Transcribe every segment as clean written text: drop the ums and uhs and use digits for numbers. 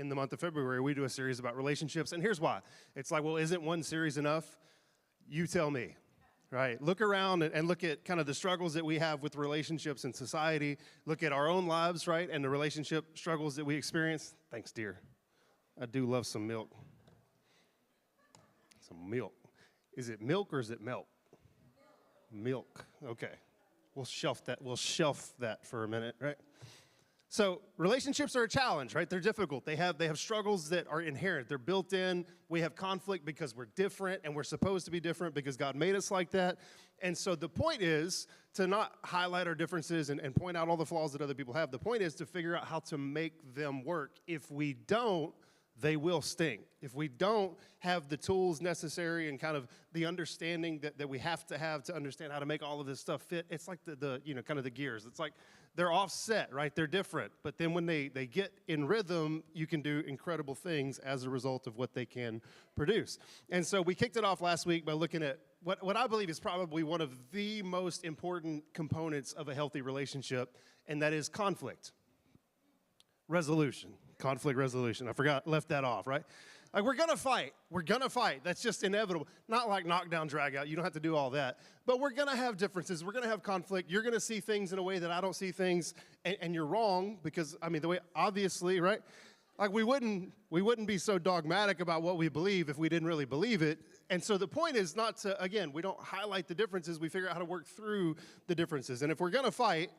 in the month of February, we do a series about relationships. And here's why. It's like, well, isn't one series enough? You tell me, right? Look around and look at kind of the struggles that we have with relationships in society. Look at our own lives, right? And the relationship struggles that we experience. Thanks, dear. I do love some milk. Some milk. Is it milk or is it milk? Milk. Okay. We'll shelf that for a minute, right? So relationships are a challenge, right? They're difficult. They have struggles that are inherent. They're built in. We have conflict because we're different, and we're supposed to be different because God made us like that. And so the point is to not highlight our differences and point out all the flaws that other people have. The point is to figure out how to make them work. If we don't, they will stink. If we don't have the tools necessary and kind of the understanding that we have to understand how to make all of this stuff fit, it's like the kind of the gears. It's like they're offset, right? They're different. But then when they get in rhythm, you can do incredible things as a result of what they can produce. And so we kicked it off last week by looking at what I believe is probably one of the most important components of a healthy relationship, and that is conflict resolution. Conflict resolution. Left that off, right? Like, we're going to fight. We're going to fight. That's just inevitable. Not like knockdown, drag out. You don't have to do all that. But we're going to have differences. We're going to have conflict. You're going to see things in a way that I don't see things, and you're wrong because, the way, obviously, right? Like, we wouldn't be so dogmatic about what we believe if we didn't really believe it. And so the point is not to, again, we don't highlight the differences. We figure out how to work through the differences. And if we're going to fight,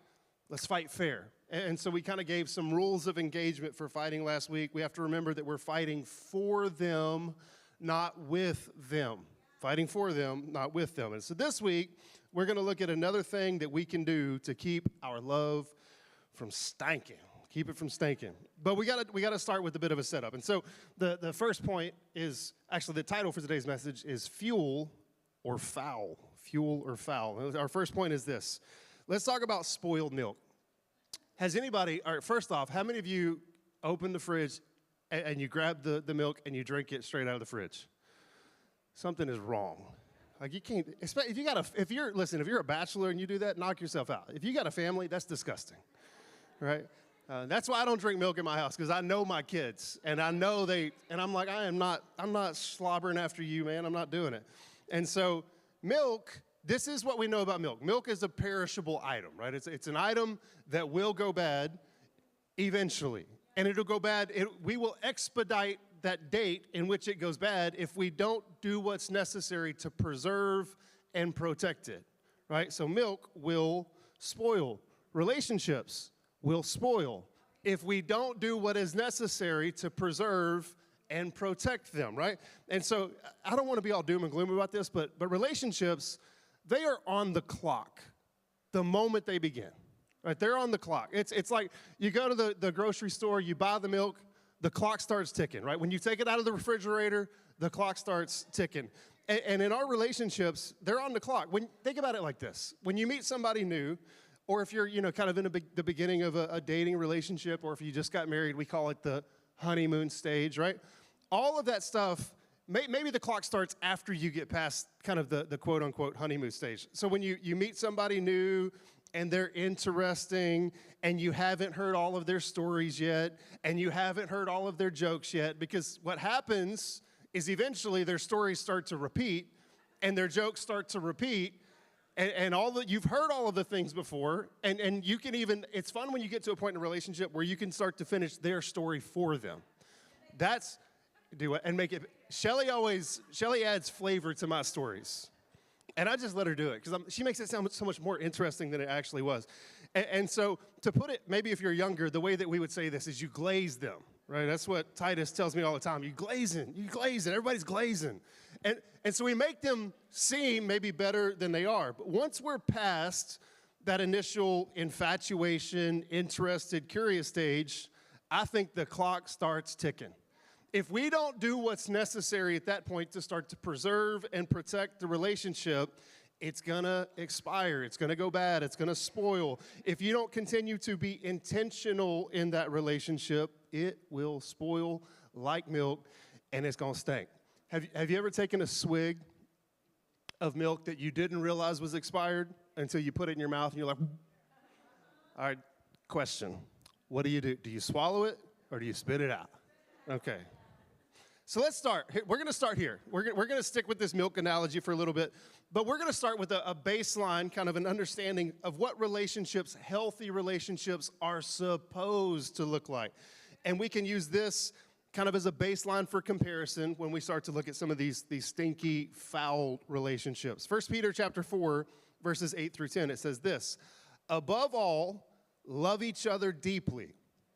let's fight fair. And so we kind of gave some rules of engagement for fighting last week. We have to remember that we're fighting for them, not with them. Fighting for them, not with them. And so this week, we're going to look at another thing that we can do to keep our love from stanking. Keep it from stinking. But we got to start with a bit of a setup. And so the first point is, actually the title for today's message is Fuel or Foul. Fuel or Foul. Our first point is this. Let's talk about spoiled milk. Has anybody, all right, first off, how many of you open the fridge and you grab the milk and you drink it straight out of the fridge? Something is wrong. Like, you can't, if you're a bachelor and you do that, knock yourself out. If you got a family, that's disgusting, right? That's why I don't drink milk in my house, because I know my kids, and I know and I'm like, I'm not slobbering after you, man. I'm not doing it. And so milk, this is what we know about milk. Milk is a perishable item, right? It's an item that will go bad eventually. And it'll go bad. We will expedite that date in which it goes bad if we don't do what's necessary to preserve and protect it, right? So milk will spoil. Relationships will spoil if we don't do what is necessary to preserve and protect them, right? And so I don't want to be all doom and gloom about this, but relationships, they are on the clock the moment they begin, right? They're on the clock. It's like you go to the grocery store, you buy the milk, the clock starts ticking, right? When you take it out of the refrigerator, the clock starts ticking. And in our relationships, they're on the clock. Think about it like this. When you meet somebody new, or if you're, kind of in the beginning of a dating relationship, or if you just got married, we call it the honeymoon stage, right? All of that stuff, maybe the clock starts after you get past kind of the quote-unquote honeymoon stage. So when you meet somebody new and they're interesting and you haven't heard all of their stories yet and you haven't heard all of their jokes yet, because what happens is eventually their stories start to repeat and their jokes start to repeat, and you've heard all of the things before, and you can even, it's fun when you get to a point in a relationship where you can start to finish their story for them. Do it and make it. Shelly adds flavor to my stories, and I just let her do it because she makes it sound so much more interesting than it actually was. And so to put it, maybe if you're younger, the way that we would say this is you glaze them, right? That's what Titus tells me all the time. You glazing, everybody's glazing. And so we make them seem maybe better than they are. But once we're past that initial infatuation, interested, curious stage, I think the clock starts ticking. If we don't do what's necessary at that point to start to preserve and protect the relationship, it's going to expire. It's going to go bad. It's going to spoil. If you don't continue to be intentional in that relationship, it will spoil like milk, and it's going to stink. Have you ever taken a swig of milk that you didn't realize was expired until you put it in your mouth and you're like, all right, question. What do? Do you swallow it or do you spit it out? Okay. So let's start. We're going to start here. We're going to stick with this milk analogy for a little bit, but we're going to start with a baseline, kind of an understanding of what relationships, healthy relationships, are supposed to look like. And we can use this kind of as a baseline for comparison when we start to look at some of these stinky, foul relationships. 1 Peter chapter 4, verses 8 through 10, it says this: above all, love each other deeply,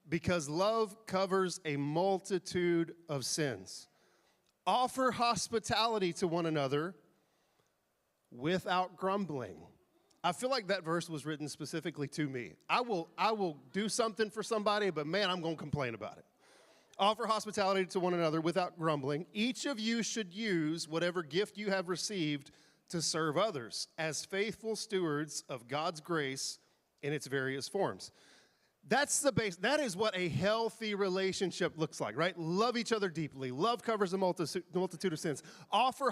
because love covers a multitude of sins. Offer hospitality to one another without grumbling. I feel like that verse was written specifically to me. I will do something for somebody, but man, I'm going to complain about it. Offer hospitality to one another without grumbling. Each of you should use whatever gift you have received to serve others as faithful stewards of God's grace in its various forms. That's the base. That is what a healthy relationship looks like, right? Love each other deeply. Love covers a multitude of sins. Offer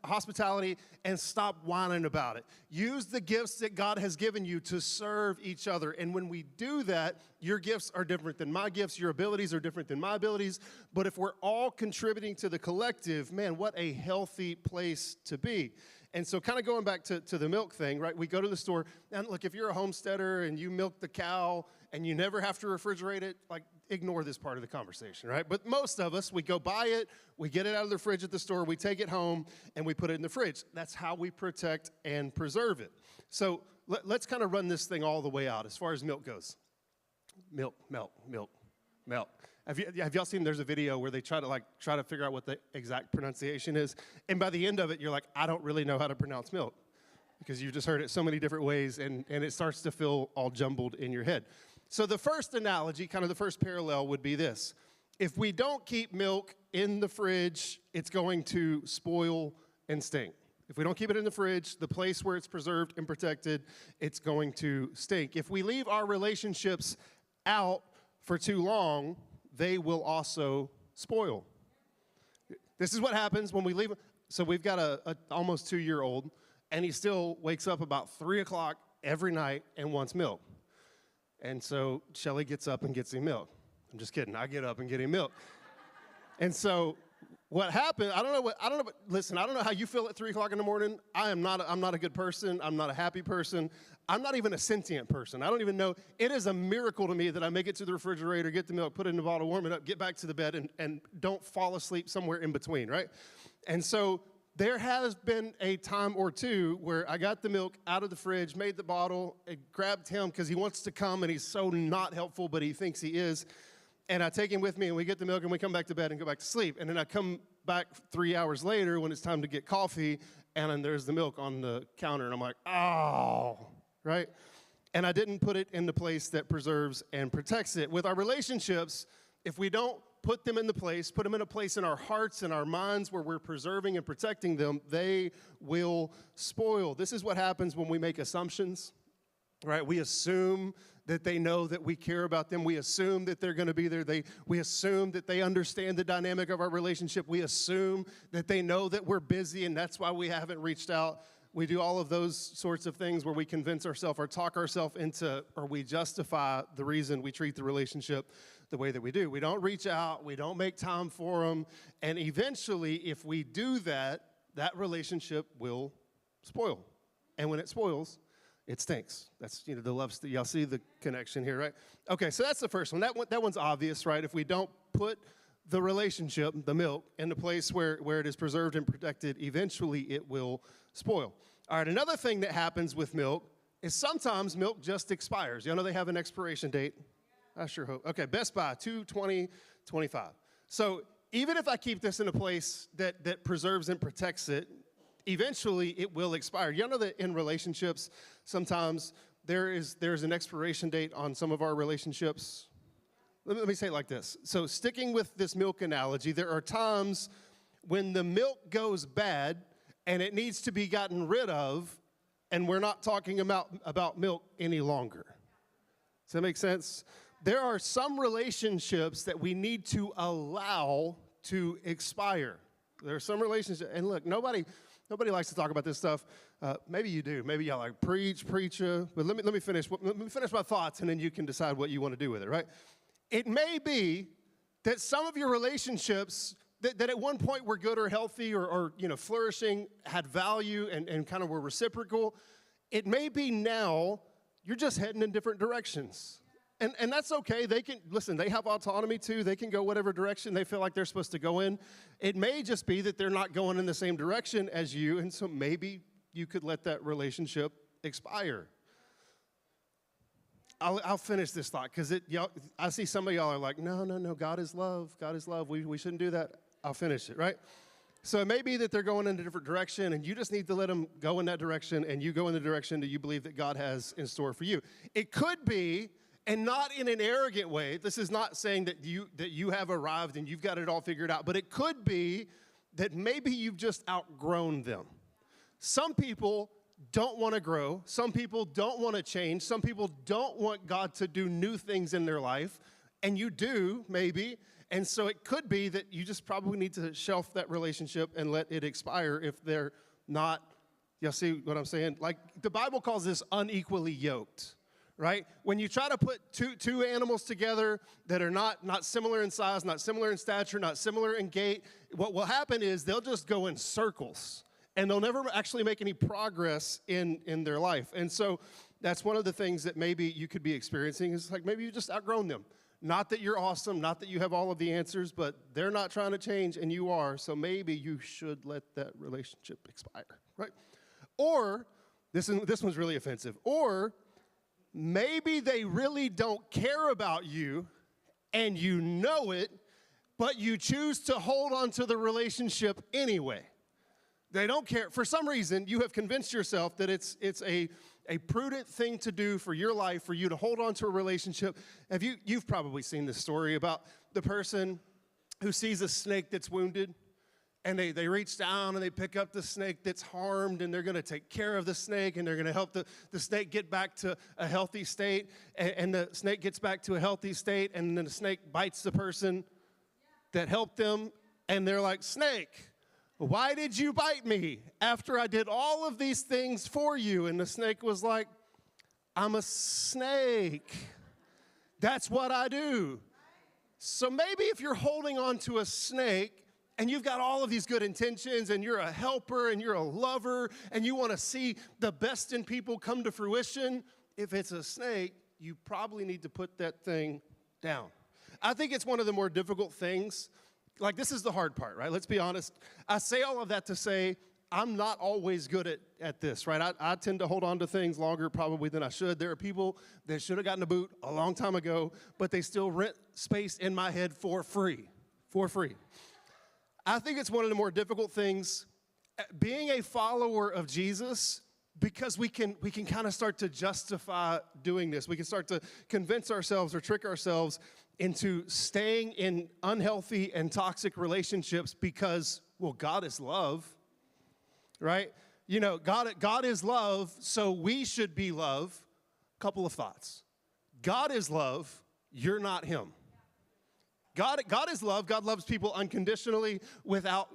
hospitality and stop whining about it. Use the gifts that God has given you to serve each other. And when we do that, your gifts are different than my gifts. Your abilities are different than my abilities. But if we're all contributing to the collective, man, what a healthy place to be. And so kind of going back to the milk thing, right? We go to the store, and look, if you're a homesteader and you milk the cow and you never have to refrigerate it, like, ignore this part of the conversation, right? But most of us, we go buy it, we get it out of the fridge at the store, we take it home, and we put it in the fridge. That's how we protect and preserve it. So let's kind of run this thing all the way out as far as milk goes. Milk. Have y'all seen there's a video where they try to figure out what the exact pronunciation is? And by the end of it, you're like, I don't really know how to pronounce milk, because you've just heard it so many different ways, and it starts to feel all jumbled in your head. So the first analogy, kind of the first parallel, would be this. If we don't keep milk in the fridge, it's going to spoil and stink. If we don't keep it in the fridge, the place where it's preserved and protected, it's going to stink. If we leave our relationships out for too long, they will also spoil. This is what happens when we leave. So we've got a almost 2-year-old, and he still wakes up about 3 o'clock every night and wants milk. And so Shelly gets up and gets him milk. I'm just kidding. I get up and get him milk. And so what happened, listen, I don't know how you feel at 3 o'clock in the morning. I'm not a good person. I'm not a happy person. I'm not even a sentient person. I don't even know. It is a miracle to me that I make it to the refrigerator, get the milk, put it in the bottle, warm it up, get back to the bed, and don't fall asleep somewhere in between, right? And so there has been a time or two where I got the milk out of the fridge, made the bottle, and grabbed him because he wants to come, and he's so not helpful, but he thinks he is. And I take him with me, and we get the milk, and we come back to bed and go back to sleep. And then I come back 3 hours later when it's time to get coffee, and then there's the milk on the counter, and I'm like, oh, right? And I didn't put it in the place that preserves and protects it. With our relationships, if we don't put them in a place in our hearts and our minds where we're preserving and protecting them, they will spoil. This is what happens when we make assumptions, right? We assume that they know that we care about them. We assume that they're going to be there. We assume that they understand the dynamic of our relationship. We assume that they know that we're busy, and that's why we haven't reached out. We do all of those sorts of things where we convince ourselves or talk ourselves into, or we justify the reason we treat the relationship the way that we do. We don't reach out. We don't make time for them. And eventually, if we do that, that relationship will spoil. And when it spoils, it stinks. That's, the love. Y'all see the connection here, right? Okay, so that's the first one. That one's obvious, right? If we don't put the relationship, the milk, in the place where it is preserved and protected, eventually it will spoil. All right, another thing that happens with milk is sometimes milk just expires. Y'all know they have an expiration date? I sure hope. Okay, Best Buy, 2/20/25. So even if I keep this in a place that preserves and protects it, eventually it will expire. You know that in relationships, sometimes there's an expiration date on some of our relationships? Let me say it like this. So sticking with this milk analogy, there are times when the milk goes bad and it needs to be gotten rid of, and we're not talking about milk any longer. Does that make sense? There are some relationships that we need to allow to expire. There are some relationships, and look, nobody likes to talk about this stuff. Maybe you do. Maybe y'all like preacher. But let me finish my thoughts, and then you can decide what you want to do with it, right? It may be that some of your relationships that at one point were good or healthy or flourishing, had value and kind of were reciprocal, it may be now you're just heading in different directions. And that's okay. They can, listen, they have autonomy too. They can go whatever direction they feel like they're supposed to go in. It may just be that they're not going in the same direction as you, and so maybe you could let that relationship expire. I'll finish this thought because I see some of y'all are like, no, God is love. God is love. We shouldn't do that. I'll finish it, right? So it may be that they're going in a different direction, and you just need to let them go in that direction, and you go in the direction that you believe that God has in store for you. It could be, and not in an arrogant way. This is not saying that you have arrived and you've got it all figured out, but it could be that maybe you've just outgrown them. Some people don't want to grow. Some people don't want to change. Some people don't want God to do new things in their life, and you do, maybe. And so it could be that you just probably need to shelf that relationship and let it expire if they're not, y'all see what I'm saying? Like the Bible calls this unequally yoked. Right? When you try to put two animals together that are not similar in size, not similar in stature, not similar in gait, what will happen is they'll just go in circles, and they'll never actually make any progress in their life. And so that's one of the things that maybe you could be experiencing is like maybe you just outgrown them. Not that you're awesome, not that you have all of the answers, but they're not trying to change, and you are, so maybe you should let that relationship expire, right? Or, this one's really offensive, or maybe they really don't care about you, and you know it, but you choose to hold on to the relationship anyway. They don't care. For some reason, you have convinced yourself that it's a prudent thing to do for your life, for you to hold on to a relationship. You've probably seen this story about the person who sees a snake that's wounded, and they reach down and they pick up the snake that's harmed, and they're going to take care of the snake, and they're going to help the snake get back to a healthy state, and the snake gets back to a healthy state, and then the snake bites the person that helped them, and they're like, snake, why did you bite me after I did all of these things for you? And the snake was like, I'm a snake. That's what I do. So maybe if you're holding on to a snake, and you've got all of these good intentions, and you're a helper, and you're a lover, and you want to see the best in people come to fruition, if it's a snake, you probably need to put that thing down. I think it's one of the more difficult things. Like, this is the hard part, right? Let's be honest. I say all of that to say I'm not always good at this, right? I tend to hold on to things longer probably than I should. There are people that should have gotten a boot a long time ago, but they still rent space in my head for free. I think it's one of the more difficult things, being a follower of Jesus, because we can kind of start to justify doing this. We can start to convince ourselves or trick ourselves into staying in unhealthy and toxic relationships because, well, God is love, right? You know, God is love, so we should be love. Couple of thoughts. God is love, you're not him. God is love. God loves people unconditionally without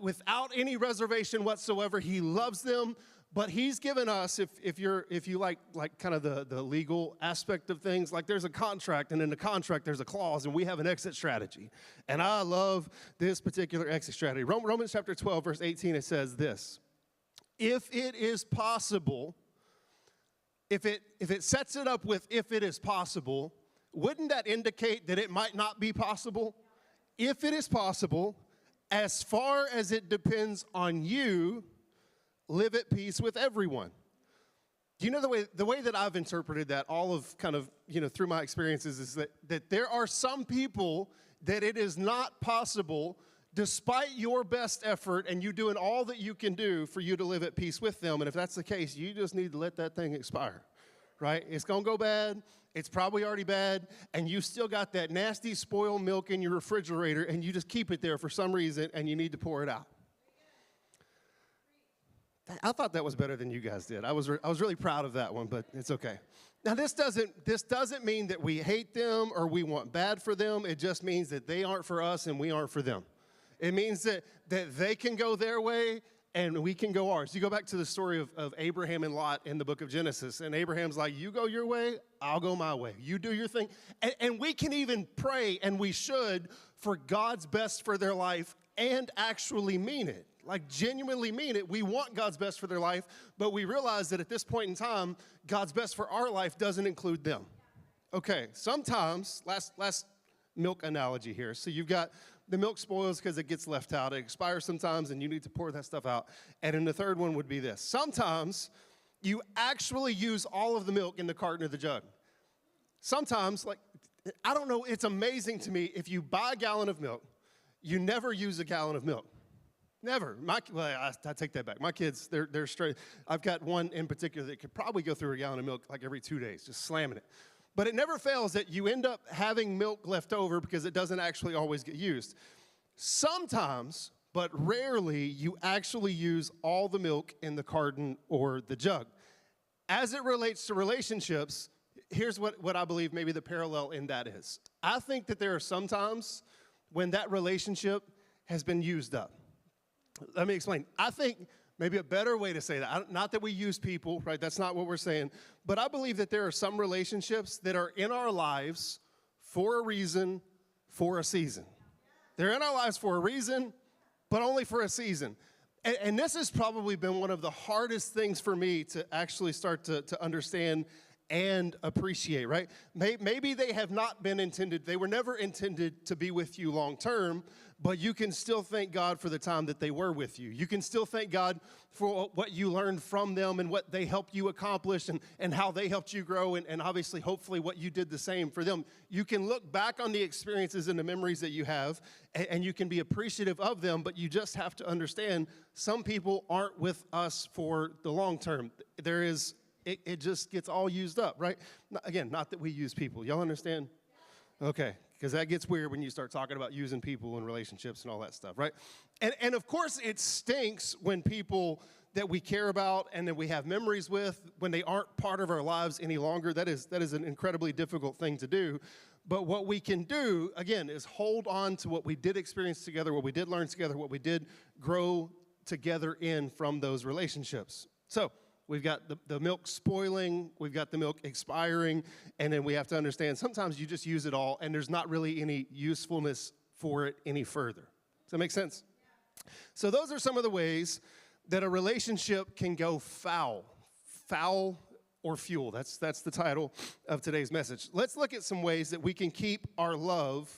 any reservation whatsoever. He loves them, but he's given us, if you like kind of the legal aspect of things, like there's a contract, and in the contract there's a clause, and we have an exit strategy. And I love this particular exit strategy. Romans chapter 12, verse 18, it says this: if it is possible, if it sets it up with if it is possible, wouldn't that indicate that it might not be possible? If it is possible, as far as it depends on you, live at peace with everyone. Do you know the way that I've interpreted that, all of kind of, through my experiences, is that there are some people that it is not possible, despite your best effort and you doing all that you can do, for you to live at peace with them. And if that's the case, you just need to let that thing expire, right? It's going to go bad. It's probably already bad, and you still got that nasty spoiled milk in your refrigerator, and you just keep it there for some reason, and you need to pour it out. I thought that was better than you guys did. I was really proud of that one, but it's okay. Now, this doesn't mean that we hate them or we want bad for them. It just means that they aren't for us and we aren't for them. It means that they can go their way and we can go ours. You go back to the story of Abraham and Lot in the book of Genesis, and Abraham's like, you go your way, I'll go my way. You do your thing. And we can even pray, and we should, for God's best for their life and actually mean it. Like genuinely mean it. We want God's best for their life, but we realize that at this point in time, God's best for our life doesn't include them. Okay, sometimes, last milk analogy here. So you've got the milk spoils because it gets left out. It expires sometimes, and you need to pour that stuff out. And then the third one would be this. Sometimes you actually use all of the milk in the carton or the jug. Sometimes, like, I don't know, it's amazing to me, if you buy a gallon of milk, you never use a gallon of milk. Never. I take that back. My kids, they're straight. I've got one in particular that could probably go through a gallon of milk like every 2 days, just slamming it. But it never fails that you end up having milk left over because it doesn't actually always get used. Sometimes, but rarely, you actually use all the milk in the carton or the jug. As it relates to relationships, here's what I believe maybe the parallel in that is. I think that there are some times when that relationship has been used up. Let me explain. I think maybe a better way to say that, not that we use people, right? That's not what we're saying. But I believe that there are some relationships that are in our lives for a reason, for a season. They're in our lives for a reason, but only for a season. And this has probably been one of the hardest things for me to actually start to understand and appreciate, right? Maybe they have not been intended, they were never intended to be with you long term, but you can still thank God for the time that they were with you. You can still thank God for what you learned from them and what they helped you accomplish and how they helped you grow and obviously, hopefully, what you did the same for them. You can look back on the experiences and the memories that you have and you can be appreciative of them, but you just have to understand some people aren't with us for the long term. It just gets all used up, right? Again, not that we use people. Y'all understand? Okay, because that gets weird when you start talking about using people and relationships and all that stuff, right? And of course, it stinks when people that we care about and that we have memories with, when they aren't part of our lives any longer. That is an incredibly difficult thing to do. But what we can do, again, is hold on to what we did experience together, what we did learn together, what we did grow together in from those relationships. So we've got the milk spoiling, we've got the milk expiring, and then we have to understand sometimes you just use it all, and there's not really any usefulness for it any further. Does that make sense? Yeah. So those are some of the ways that a relationship can go foul. Foul or fuel. That's the title of today's message. Let's look at some ways that we can keep our love,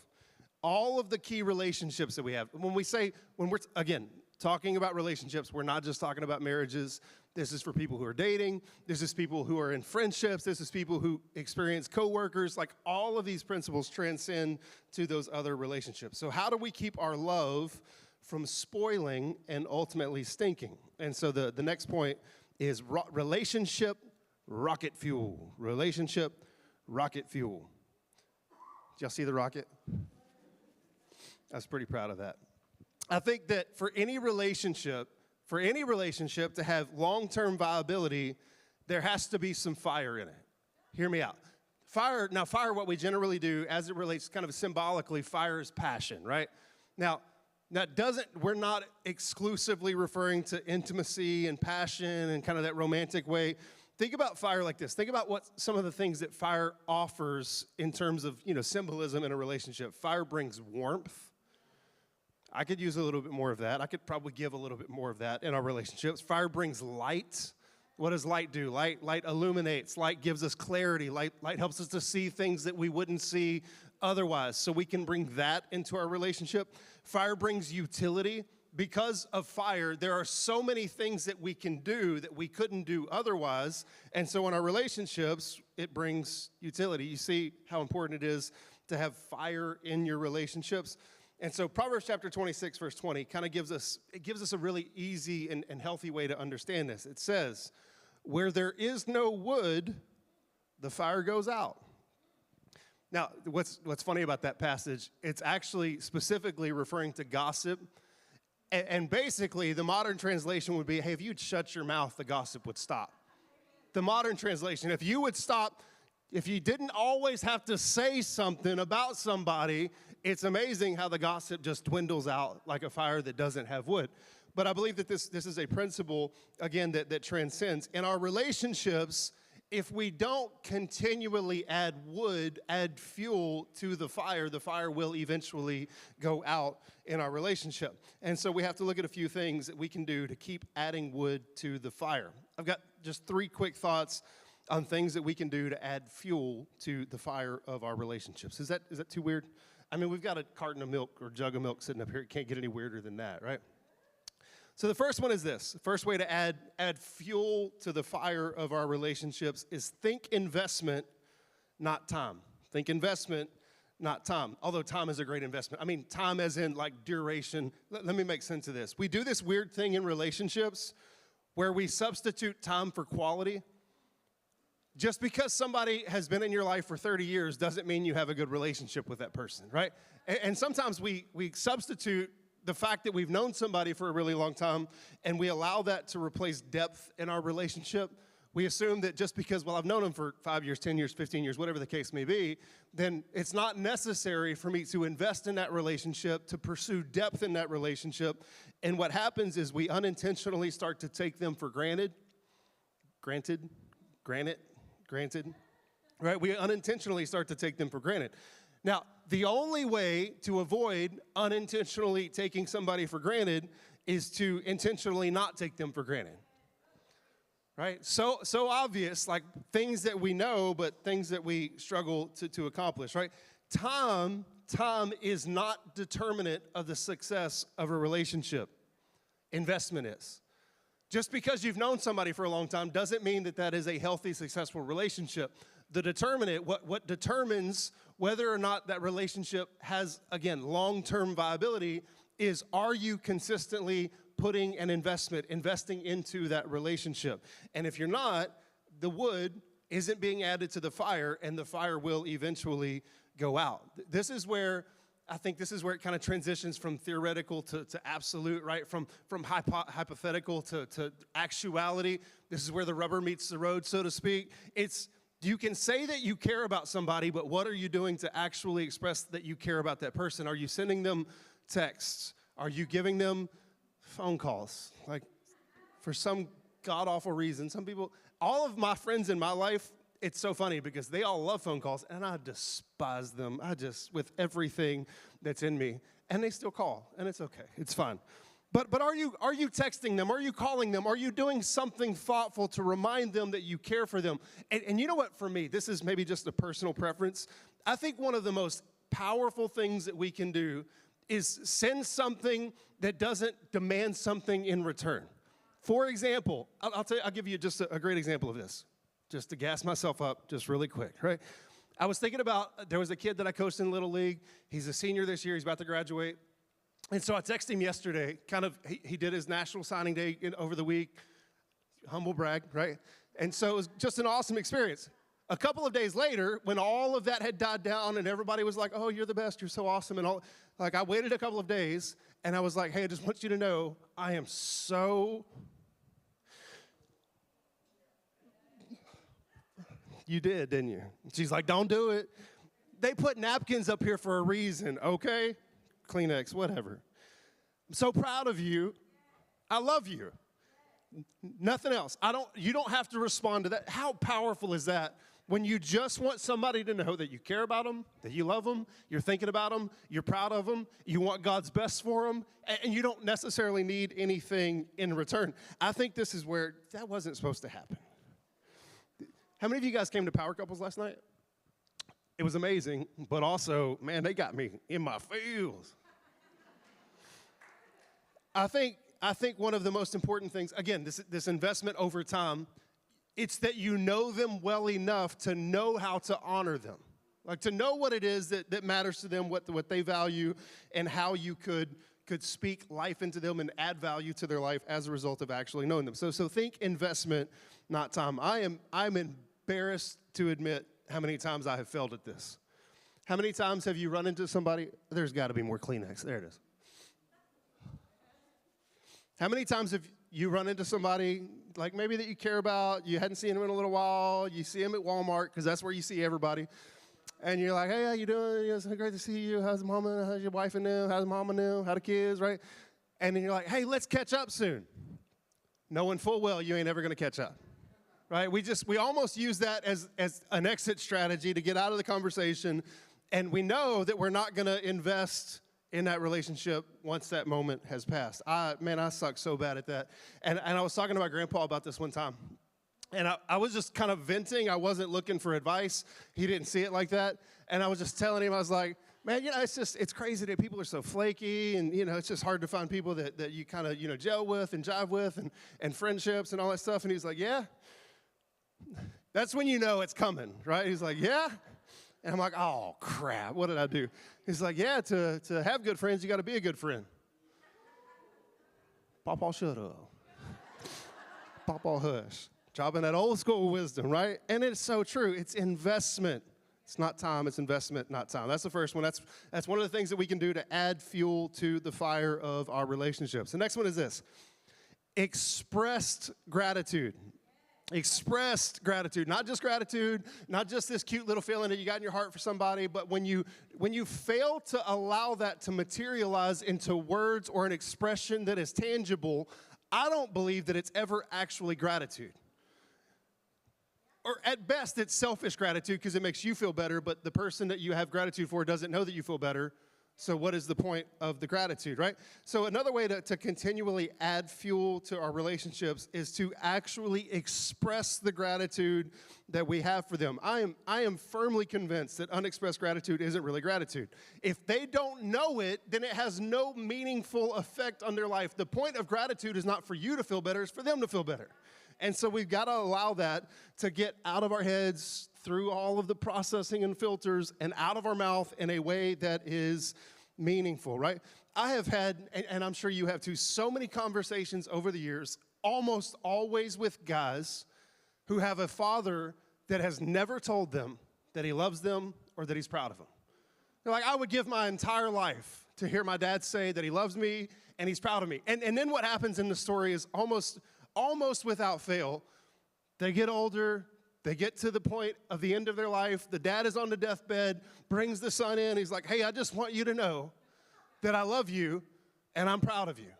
all of the key relationships that we have. When we're, again, talking about relationships, we're not just talking about marriages. This is for people who are dating. This is people who are in friendships. This is people who experience coworkers. Like, all of these principles transcend to those other relationships. So how do we keep our love from spoiling and ultimately stinking? And so the next point is relationship rocket fuel. Relationship rocket fuel. Did y'all see the rocket? I was pretty proud of that. I think that for any relationship to have long-term viability, there has to be some fire in it. Hear me out. Fire, what we generally do as it relates kind of symbolically, fire is passion, right? Now, we're not exclusively referring to intimacy and passion and kind of that romantic way. Think about fire like this. Think about what some of the things that fire offers in terms of, symbolism in a relationship. Fire brings warmth. I could use a little bit more of that. I could probably give a little bit more of that in our relationships. Fire brings light. What does light do? Light illuminates. Light gives us clarity. Light helps us to see things that we wouldn't see otherwise. So we can bring that into our relationship. Fire brings utility. Because of fire, there are so many things that we can do that we couldn't do otherwise. And so in our relationships, it brings utility. You see how important it is to have fire in your relationships. And so Proverbs chapter 26, verse 20 kind of gives us a really easy and healthy way to understand this. It says, where there is no wood, the fire goes out. Now, what's funny about that passage, it's actually specifically referring to gossip. And basically, the modern translation would be, hey, if you'd shut your mouth, the gossip would stop. The modern translation, if you would stop, if you didn't always have to say something about somebody, it's amazing how the gossip just dwindles out like a fire that doesn't have wood. but I believe that this is a principle, again, that transcends. In our relationships, if we don't continually add wood, add fuel to the fire will eventually go out in our relationship. And so we have to look at a few things that we can do to keep adding wood to the fire. I've got just 3 quick thoughts on things that we can do to add fuel to the fire of our relationships. Is that too weird? I mean, we've got a carton of milk or jug of milk sitting up here. It can't get any weirder than that, right? So the first one is this. The first way to add fuel to the fire of our relationships is think investment, not time. Think investment, not time. Although time is a great investment. I mean, time as in like duration. Let me make sense of this. We do this weird thing in relationships where we substitute time for quality. Just because somebody has been in your life for 30 years doesn't mean you have a good relationship with that person, right? And sometimes we substitute the fact that we've known somebody for a really long time and we allow that to replace depth in our relationship. We assume that just because, well, I've known them for 5 years, 10 years, 15 years, whatever the case may be, then it's not necessary for me to invest in that relationship, to pursue depth in that relationship. And what happens is we unintentionally start to take them for granted, right? We unintentionally start to take them for granted. Now, the only way to avoid unintentionally taking somebody for granted is to intentionally not take them for granted, right? So obvious, like things that we know, but things that we struggle to accomplish, right? Time is not determinant of the success of a relationship. Investment is. Just because you've known somebody for a long time doesn't mean that is a healthy, successful relationship. The determinant, what determines whether or not that relationship has, again, long-term viability is, are you consistently putting an investing into that relationship? And if you're not, the wood isn't being added to the fire, and the fire will eventually go out. I think this is where it kind of transitions from theoretical to absolute, right? From hypothetical to actuality. This is where the rubber meets the road, so to speak. You can say that you care about somebody, but what are you doing to actually express that you care about that person? Are you sending them texts? Are you giving them phone calls? Like, for some god-awful reason, some people, all of my friends in my life, it's so funny because they all love phone calls, and I despise them. With everything that's in me. And they still call, and it's okay. It's fine. But are you texting them? Are you calling them? Are you doing something thoughtful to remind them that you care for them? And you know what, for me, this is maybe just a personal preference. I think one of the most powerful things that we can do is send something that doesn't demand something in return. For example, I'll give you just a great example of this. Just to gas myself up just really quick, right? I was thinking about, there was a kid that I coached in Little League. He's a senior this year. He's about to graduate. And so I texted him yesterday, he did his national signing day over the week. Humble brag, right? And so it was just an awesome experience. A couple of days later, when all of that had died down and everybody was like, oh, you're the best, you're so awesome, and all, like I waited a couple of days and I was like, hey, I just want you to know I am so... You did, didn't you? She's like, don't do it. They put napkins up here for a reason, okay? Kleenex, whatever. I'm so proud of you. I love you. Nothing else. You don't have to respond to that. How powerful is that when you just want somebody to know that you care about them, that you love them, you're thinking about them, you're proud of them, you want God's best for them, and you don't necessarily need anything in return. I think this is where that wasn't supposed to happen. How many of you guys came to Power Couples last night? It was amazing, but also, man, they got me in my feels. I think one of the most important things, again, this investment over time, it's that you know them well enough to know how to honor them. Like to know what it is that matters to them, what they value, and how you could speak life into them and add value to their life as a result of actually knowing them. So think investment, not time. I'm embarrassed to admit how many times I have failed at this. How many times have you run into somebody? There's got to be more Kleenex. There it is. How many times have you run into somebody, like maybe that you care about, you hadn't seen them in a little while, you see them at Walmart, because that's where you see everybody, and you're like, hey, how you doing? It's great to see you. How's mama? How's your wife and them? How's mama and them? How the kids, right? And then you're like, hey, let's catch up soon, knowing full well you ain't ever going to catch up, right? We almost use that as an exit strategy to get out of the conversation, and we know that we're not going to invest in that relationship once that moment has passed. I suck so bad at that. And I was talking to my grandpa about this one time. And I was just kind of venting. I wasn't looking for advice. He didn't see it like that. And I was just telling him, I was like, man, it's crazy that people are so flaky. And, it's just hard to find people that you kind of, gel with and jive with and friendships and all that stuff. And he's like, yeah. That's when you know it's coming, right? He's like, yeah. And I'm like, oh, crap, what did I do? He's like, yeah, to have good friends, you got to be a good friend. Papa, shut up. Papa, hush. Dropping that old school wisdom, right? And it's so true. It's investment. It's not time. It's investment, not time. That's the first one. That's one of the things that we can do to add fuel to the fire of our relationships. The next one is this. Expressed gratitude. Expressed gratitude, not just this cute little feeling that you got in your heart for somebody, but when you fail to allow that to materialize into words or an expression that is tangible, I don't believe that it's ever actually gratitude. Or at best, it's selfish gratitude because it makes you feel better, but the person that you have gratitude for doesn't know that you feel better. So what is the point of the gratitude, right? So another way to continually add fuel to our relationships is to actually express the gratitude that we have for them. I am firmly convinced that unexpressed gratitude isn't really gratitude. If they don't know it, then it has no meaningful effect on their life. The point of gratitude is not for you to feel better, it's for them to feel better. And so we've got to allow that to get out of our heads, through all of the processing and filters, and out of our mouth in a way that is meaningful, right? I have had, and I'm sure you have too, so many conversations over the years, almost always with guys who have a father that has never told them that he loves them or that he's proud of them. They're like, I would give my entire life to hear my dad say that he loves me and he's proud of me. And then what happens in the story is almost without fail, they get older, they get to the point of the end of their life, the dad is on the deathbed, brings the son in, he's like, hey, I just want you to know that I love you and I'm proud of you.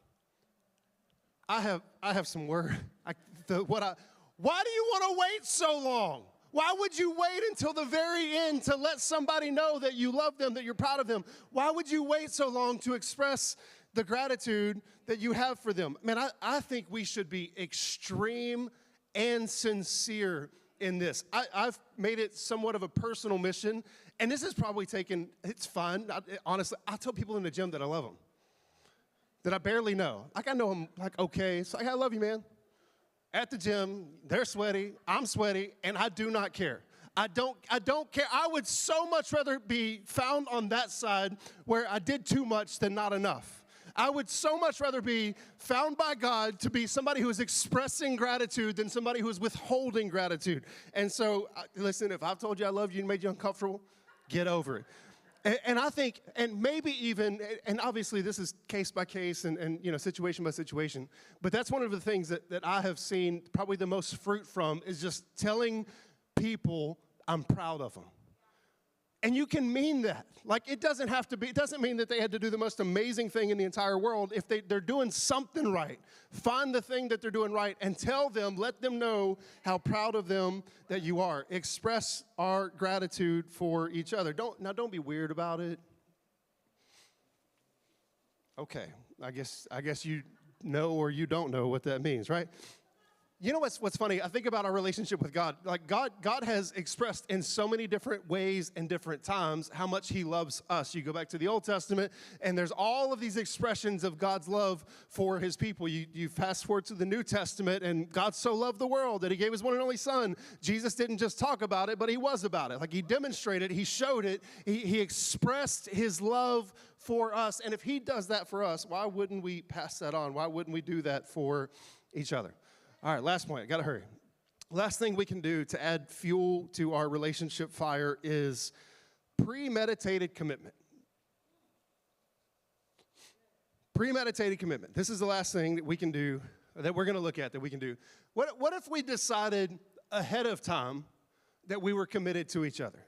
I have some word. Why do you want to wait so long? Why would you wait until the very end to let somebody know that you love them, that you're proud of them? Why would you wait so long to express the gratitude that you have for them? Man, I think we should be extreme and sincere in this. I've made it somewhat of a personal mission, and this has probably it's fun. Honestly, I tell people in the gym that I love them, that I barely know. Like, I know them, like, okay. It's like, I love you, man. At the gym, they're sweaty, I'm sweaty, and I do not care. I don't care. I would so much rather be found on that side where I did too much than not enough. I would so much rather be found by God to be somebody who is expressing gratitude than somebody who is withholding gratitude. And so, listen, if I've told you I love you and made you uncomfortable, get over it. And I think, and maybe even, and obviously this is case by case and situation by situation, but that's one of the things that I have seen probably the most fruit from is just telling people I'm proud of them. And you can mean that. Like, it doesn't mean that they had to do the most amazing thing in the entire world. If they're doing something right, find the thing that they're doing right and tell them, let them know how proud of them that you are. Express our gratitude for each other. Don't be weird about it. Okay, I guess you know or you don't know what that means, right? You know what's funny? I think about our relationship with God. Like, God has expressed in so many different ways and different times how much he loves us. You go back to the Old Testament, and there's all of these expressions of God's love for his people. You fast forward to the New Testament, and God so loved the world that he gave his one and only son. Jesus didn't just talk about it, but he was about it. Like, he demonstrated, he showed it, he expressed his love for us. And if he does that for us, why wouldn't we pass that on? Why wouldn't we do that for each other? All right, last point. I got to hurry. Last thing we can do to add fuel to our relationship fire is premeditated commitment. Premeditated commitment. This is the last thing that we can do, that we're going to look at, that we can do. What if we decided ahead of time that we were committed to each other?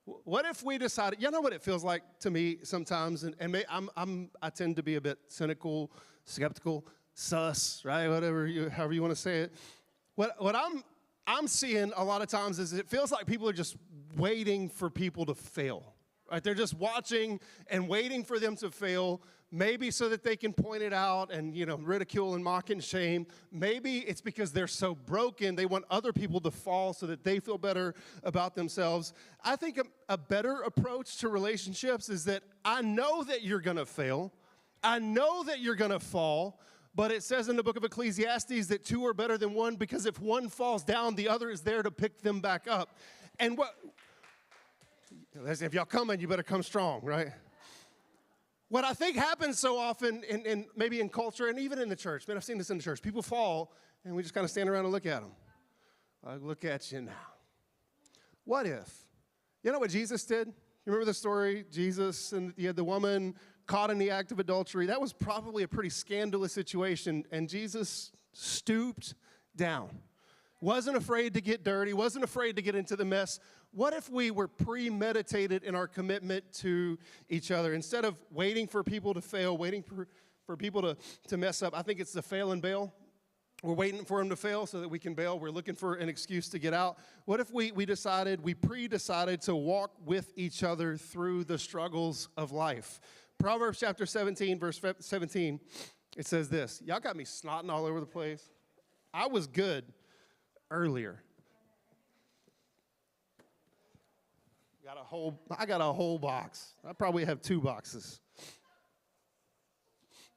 What if we decided, you know what it feels like to me sometimes, I tend to be a bit cynical, skeptical, sus, right? However you want to say it. What I'm seeing a lot of times is it feels like people are just waiting for people to fail, right? They're just watching and waiting for them to fail, maybe so that they can point it out and, ridicule and mock and shame. Maybe it's because they're so broken, they want other people to fall so that they feel better about themselves. I think a better approach to relationships is that I know that you're going to fail. I know that you're going to fall. But it says in the book of Ecclesiastes that two are better than one, because if one falls down, the other is there to pick them back up. And if y'all coming, you better come strong, right? What I think happens so often, maybe in culture and even in the church, man, I've seen this in the church. People fall, and we just kind of stand around and look at them. I look at you now. What if? You know what Jesus did? You remember the story? Jesus and you had the woman caught in the act of adultery. That was probably a pretty scandalous situation, and Jesus stooped down. Wasn't afraid to get dirty, wasn't afraid to get into the mess. What if we were premeditated in our commitment to each other? Instead of waiting for people to fail, waiting for people to mess up, I think it's the fail and bail. We're waiting for them to fail so that we can bail. We're looking for an excuse to get out. What if we pre-decided to walk with each other through the struggles of life? Proverbs chapter 17, verse 17, it says this. Y'all got me snotting all over the place. I was good earlier. I got a whole box. I probably have 2 boxes.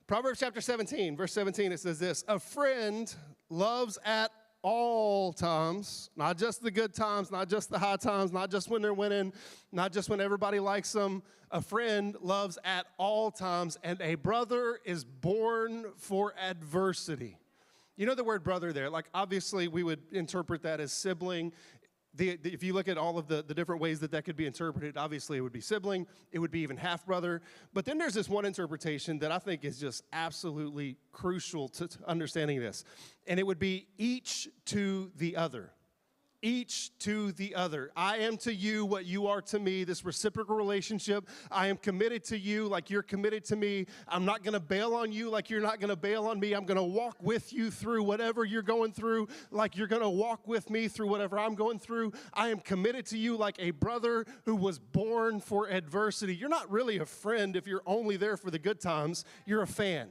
Proverbs chapter 17, verse 17, it says this. A friend loves at all times, not just the good times, not just the high times, not just when they're winning, not just when everybody likes them. A friend loves at all times, and a brother is born for adversity. You know the word brother there, like obviously we would interpret that as sibling. If you look at all of the different ways that could be interpreted, obviously it would be sibling, it would be even half-brother. But then there's this one interpretation that I think is just absolutely crucial to understanding this. And it would be each to the other. Each to the other. I am to you what you are to me, this reciprocal relationship. I am committed to you like you're committed to me. I'm not going to bail on you like you're not going to bail on me. I'm going to walk with you through whatever you're going through like you're going to walk with me through whatever I'm going through. I am committed to you like a brother who was born for adversity. You're not really a friend if you're only there for the good times. You're a fan.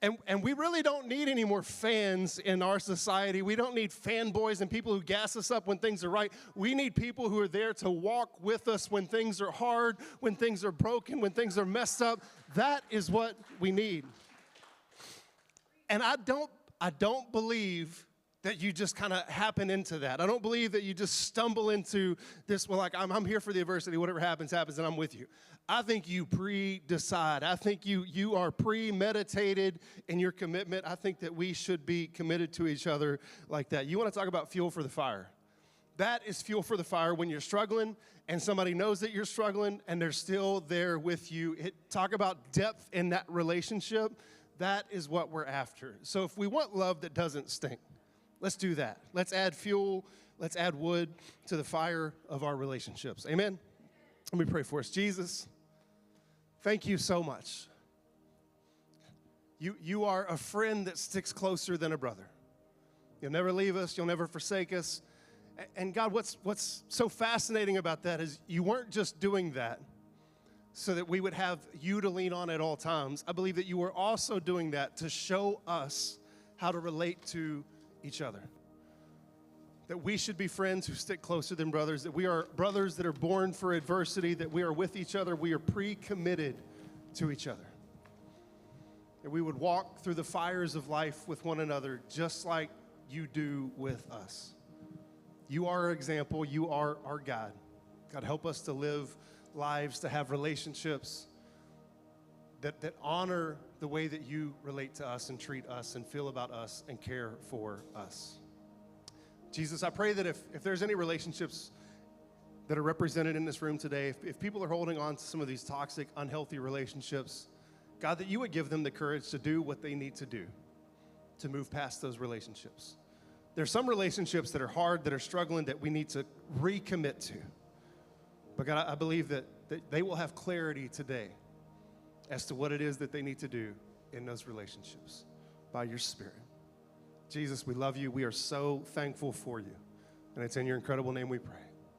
And we really don't need any more fans in our society. We don't need fanboys and people who gas us up when things are right. We need people who are there to walk with us when things are hard, when things are broken, when things are messed up. That is what we need. And I don't believe that you just kind of happen into that. I don't believe that you just stumble into this, well, like, I'm here for the adversity. Whatever happens, happens, and I'm with you. I think you pre-decide. I think you are premeditated in your commitment. I think that we should be committed to each other like that. You want to talk about fuel for the fire? That is fuel for the fire when you're struggling and somebody knows that you're struggling and they're still there with you. Talk about depth in that relationship. That is what we're after. So if we want love that doesn't stink, let's do that. Let's add fuel. Let's add wood to the fire of our relationships. Amen? Let me pray for us. Jesus, thank you so much. You are a friend that sticks closer than a brother. You'll never leave us. You'll never forsake us. And God, what's so fascinating about that is you weren't just doing that so that we would have you to lean on at all times. I believe that you were also doing that to show us how to relate to each other. That we should be friends who stick closer than brothers, that we are brothers that are born for adversity, that we are with each other, we are pre-committed to each other. That we would walk through the fires of life with one another just like you do with us. You are our example, you are our God. God, help us to live lives, to have relationships that honor the way that you relate to us and treat us and feel about us and care for us. Jesus, I pray that if there's any relationships that are represented in this room today, if people are holding on to some of these toxic, unhealthy relationships, God, that you would give them the courage to do what they need to do to move past those relationships. There's some relationships that are hard, that are struggling, that we need to recommit to. But God, I believe that they will have clarity today as to what it is that they need to do in those relationships by your Spirit. Jesus, we love you. We are so thankful for you. And it's in your incredible name we pray.